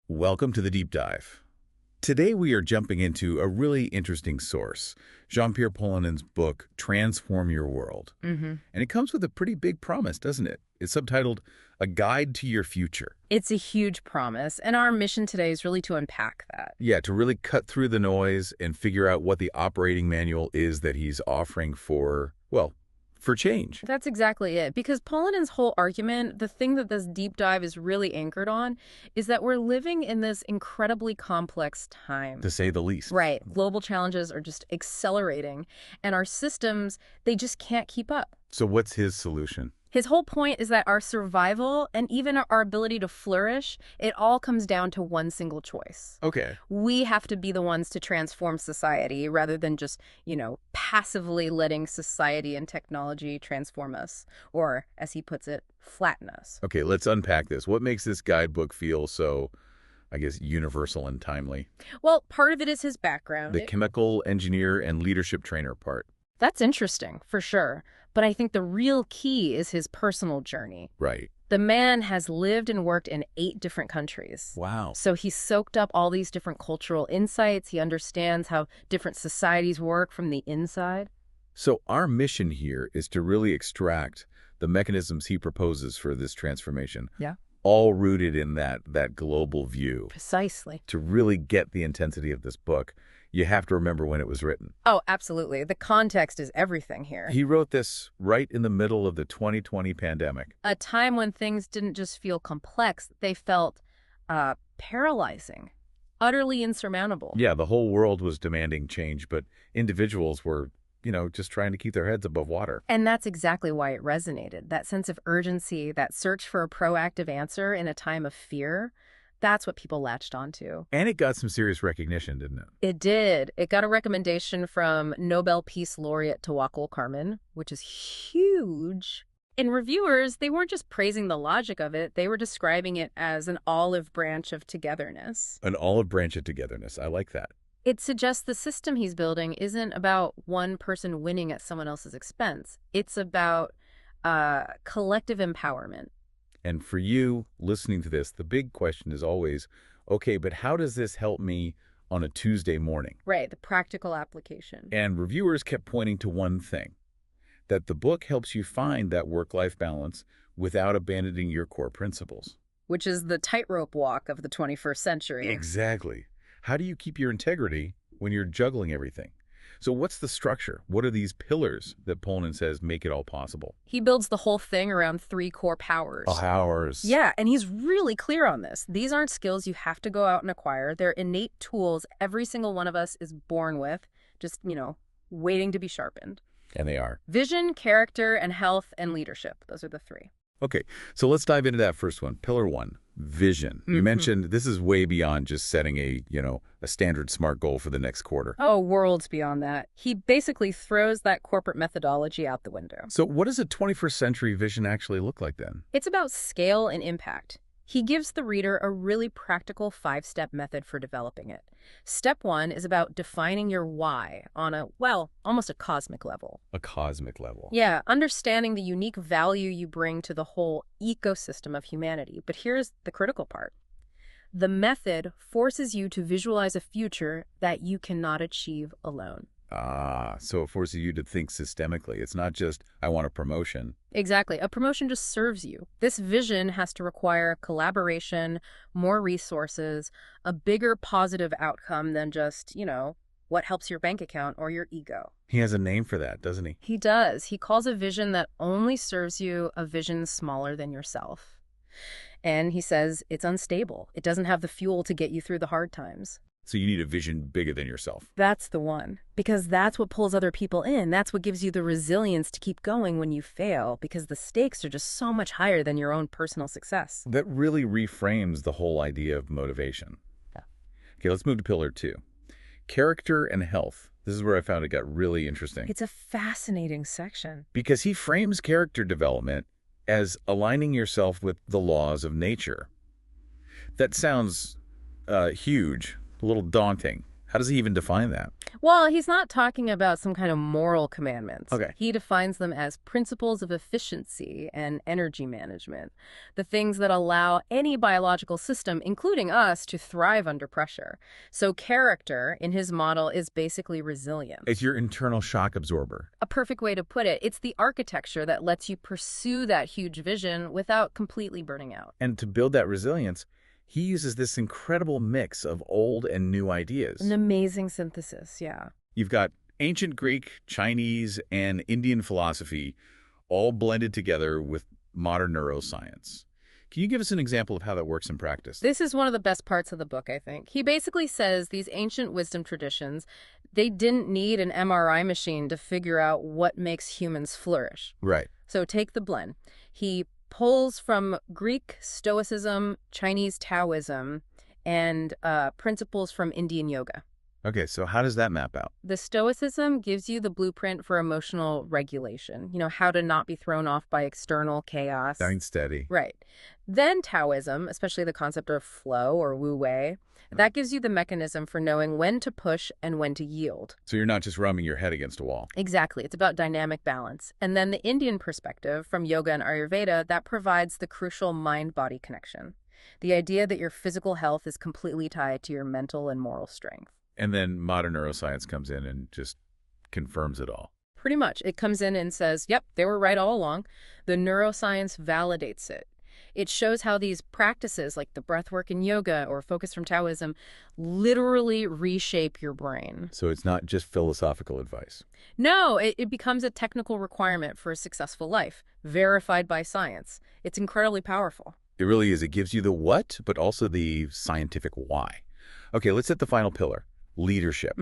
Welcome to the Deep Dive. Today we are jumping into a really interesting source, Jean-Pierre Polanen's book, Transform Your World. And it comes with a pretty big promise, doesn't it? It's subtitled, A Guide to Your Future. It's a huge promise, and our mission today is really to unpack that. Yeah, to really cut through the noise and figure out what the operating manual is that he's offering for, well, for change. That's exactly it. Because Polanen's whole argument, the thing that this deep dive is really anchored on, is that we're living in this incredibly complex time. To say the least. Right. Global challenges are just accelerating, and our systems, they just can't keep up. So what's his solution? His whole point is that our survival and even our ability to flourish, it all comes down to one single choice. Okay. We have to be the ones to transform society rather than just, passively letting society and technology transform us, or, as he puts it, flatten us. Okay, let's unpack this. What makes this guidebook feel so, I guess, universal and timely? Well, part of it is his background. The chemical engineer and leadership trainer part. That's interesting, for sure. But I think the real key is his personal journey. Right. The man has lived and worked in 8 different countries. Wow. So he's soaked up all these different cultural insights. He understands how different societies work from the inside. So our mission here is to really extract the mechanisms he proposes for this transformation. Yeah. All rooted in that global view. Precisely. To really get the intensity of this book, you have to remember when it was written. Oh, absolutely. The context is everything here. He wrote this right in the middle of the 2020 pandemic. A time when things didn't just feel complex, they felt paralyzing, utterly insurmountable. Yeah, the whole world was demanding change, but individuals were, just trying to keep their heads above water. And that's exactly why it resonated. That sense of urgency, that search for a proactive answer in a time of fear. That's what people latched onto. And it got some serious recognition, didn't it? It did. It got a recommendation from Nobel Peace laureate Tawakkol Karman, which is huge. And reviewers, they weren't just praising the logic of it, they were describing it as an olive branch of togetherness. An olive branch of togetherness. I like that. It suggests the system he's building isn't about one person winning at someone else's expense. It's about collective empowerment. And for you listening to this, the big question is always, okay, but how does this help me on a Tuesday morning? Right, the practical application. And reviewers kept pointing to one thing, that the book helps you find that work-life balance without abandoning your core principles. Which is the tightrope walk of the 21st century. Exactly. How do you keep your integrity when you're juggling everything? So what's the structure? What are these pillars that Polanen says make it all possible? He builds the whole thing around 3 core powers. Powers. Yeah, and he's really clear on this. These aren't skills you have to go out and acquire. They're innate tools every single one of us is born with, just, waiting to be sharpened. And they are. Vision, character, and health, and leadership. Those are the 3. Okay, so let's dive into that first one. Pillar 1, vision. You mentioned this is way beyond just setting a standard SMART goal for the next quarter. Oh, worlds beyond that. He basically throws that corporate methodology out the window. So what does a 21st century vision actually look like then? It's about scale and impact. He gives the reader a really practical 5-step method for developing it. Step 1 is about defining your why on almost a cosmic level. A cosmic level. Yeah, understanding the unique value you bring to the whole ecosystem of humanity. But here's the critical part. The method forces you to visualize a future that you cannot achieve alone. So it forces you to think systemically. It's not just, I want a promotion. Exactly. A promotion just serves you. This vision has to require collaboration, more resources, a bigger positive outcome than just, what helps your bank account or your ego. He has a name for that, doesn't he? He does. He calls a vision that only serves you a vision smaller than yourself. And he says it's unstable. It doesn't have the fuel to get you through the hard times. So you need a vision bigger than yourself. That's the one. Because that's what pulls other people in. That's what gives you the resilience to keep going when you fail, because the stakes are just so much higher than your own personal success. That really reframes the whole idea of motivation. Yeah. Okay, let's move to pillar 2. Character and health. This is where I found it got really interesting. It's a fascinating section. Because he frames character development as aligning yourself with the laws of nature. That sounds huge. A little daunting. How does he even define that? Well, he's not talking about some kind of moral commandments. Okay. He defines them as principles of efficiency and energy management, the things that allow any biological system, including us, to thrive under pressure. So character, in his model, is basically resilience. It's your internal shock absorber. A perfect way to put it. It's the architecture that lets you pursue that huge vision without completely burning out. And to build that resilience, he uses this incredible mix of old and new ideas. An amazing synthesis, yeah. You've got ancient Greek, Chinese, and Indian philosophy all blended together with modern neuroscience. Can you give us an example of how that works in practice? This is one of the best parts of the book, I think. He basically says these ancient wisdom traditions, they didn't need an MRI machine to figure out what makes humans flourish. Right. So take the blend. He pulls from Greek Stoicism, Chinese Taoism, and principles from Indian yoga. Okay, so how does that map out? The Stoicism gives you the blueprint for emotional regulation, how to not be thrown off by external chaos. Staying steady. Right. Then Taoism, especially the concept of flow or wu wei, that gives you the mechanism for knowing when to push and when to yield. So you're not just rubbing your head against a wall. Exactly. It's about dynamic balance. And then the Indian perspective from yoga and Ayurveda, that provides the crucial mind-body connection. The idea that your physical health is completely tied to your mental and moral strength. And then modern neuroscience comes in and just confirms it all. Pretty much. It comes in and says, yep, they were right all along. The neuroscience validates it. It shows how these practices like the breathwork in yoga or focus from Taoism literally reshape your brain. So it's not just philosophical advice. No, it becomes a technical requirement for a successful life, verified by science. It's incredibly powerful. It really is. It gives you the what, but also the scientific why. Okay, let's hit the final pillar, leadership.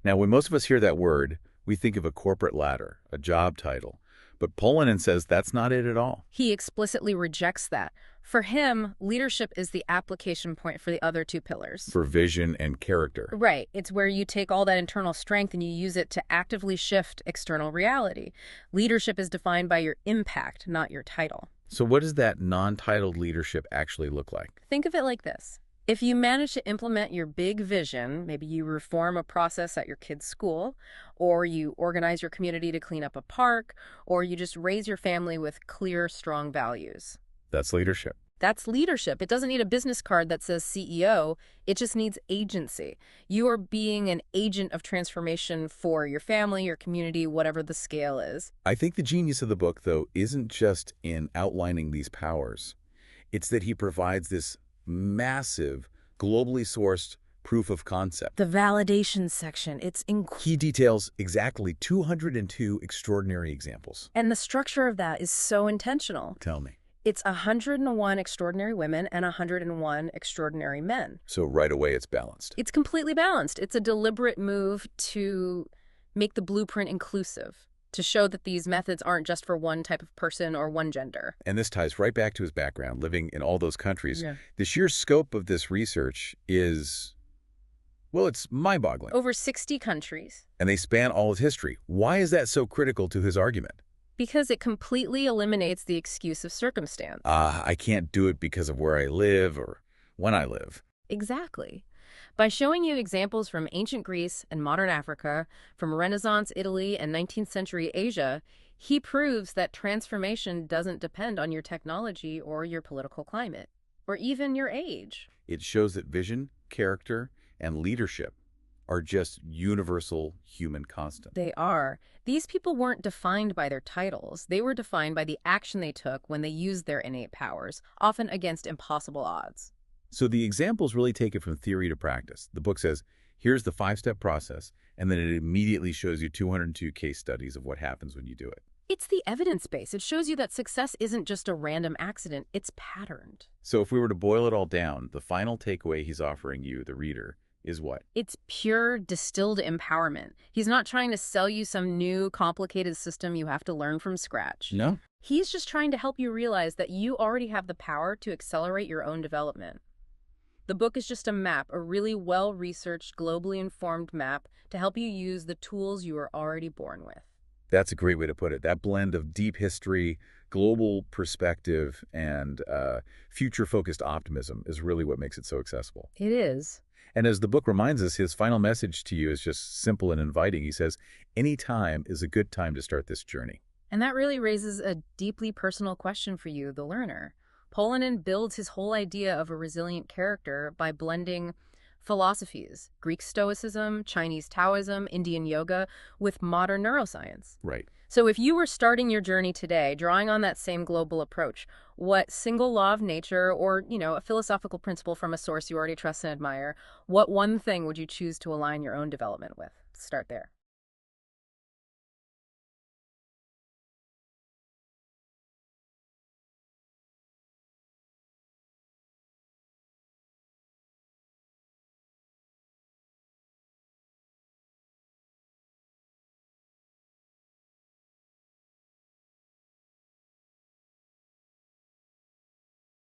Now, when most of us hear that word, we think of a corporate ladder, a job title. But Polanen says that's not it at all. He explicitly rejects that. For him, leadership is the application point for the other two pillars. For vision and character. Right. It's where you take all that internal strength and you use it to actively shift external reality. Leadership is defined by your impact, not your title. So what does that non-titled leadership actually look like? Think of it like this. If you manage to implement your big vision, maybe you reform a process at your kid's school, or you organize your community to clean up a park, or you just raise your family with clear, strong values. That's leadership. That's leadership. It doesn't need a business card that says CEO. It just needs agency. You are being an agent of transformation for your family, your community, whatever the scale is. I think the genius of the book, though, isn't just in outlining these powers. It's that he provides this massive, globally sourced proof of concept. The validation section, it's He details exactly 202 extraordinary examples. And the structure of that is so intentional. Tell me. It's 101 extraordinary women and 101 extraordinary men. So right away it's balanced. It's completely balanced. It's a deliberate move to make the blueprint inclusive, to show that these methods aren't just for one type of person or one gender. And this ties right back to his background, living in all those countries. Yeah. The sheer scope of this research is, well, it's mind-boggling. Over 60 countries. And they span all of history. Why is that so critical to his argument? Because it completely eliminates the excuse of circumstance. I can't do it because of where I live or when I live. Exactly. By showing you examples from ancient Greece and modern Africa, from Renaissance Italy and 19th century Asia, he proves that transformation doesn't depend on your technology or your political climate, or even your age. It shows that vision, character, and leadership are just universal human constants. They are. These people weren't defined by their titles. They were defined by the action they took when they used their innate powers, often against impossible odds. So the examples really take it from theory to practice. The book says, here's the 5-step process, and then it immediately shows you 202 case studies of what happens when you do it. It's the evidence base. It shows you that success isn't just a random accident, it's patterned. So if we were to boil it all down, the final takeaway he's offering you, the reader, is what? It's pure distilled empowerment. He's not trying to sell you some new, complicated system you have to learn from scratch. No. He's just trying to help you realize that you already have the power to accelerate your own development. The book is just a map, a really well-researched, globally informed map to help you use the tools you are already born with. That's a great way to put it. That blend of deep history, global perspective, and future-focused optimism is really what makes it so accessible. It is. And as the book reminds us, his final message to you is just simple and inviting. He says, any time is a good time to start this journey. And that really raises a deeply personal question for you, the learner. Polanen builds his whole idea of a resilient character by blending philosophies, Greek Stoicism, Chinese Taoism, Indian yoga, with modern neuroscience. Right. So if you were starting your journey today, drawing on that same global approach, what single law of nature or, a philosophical principle from a source you already trust and admire, what one thing would you choose to align your own development with? Start there.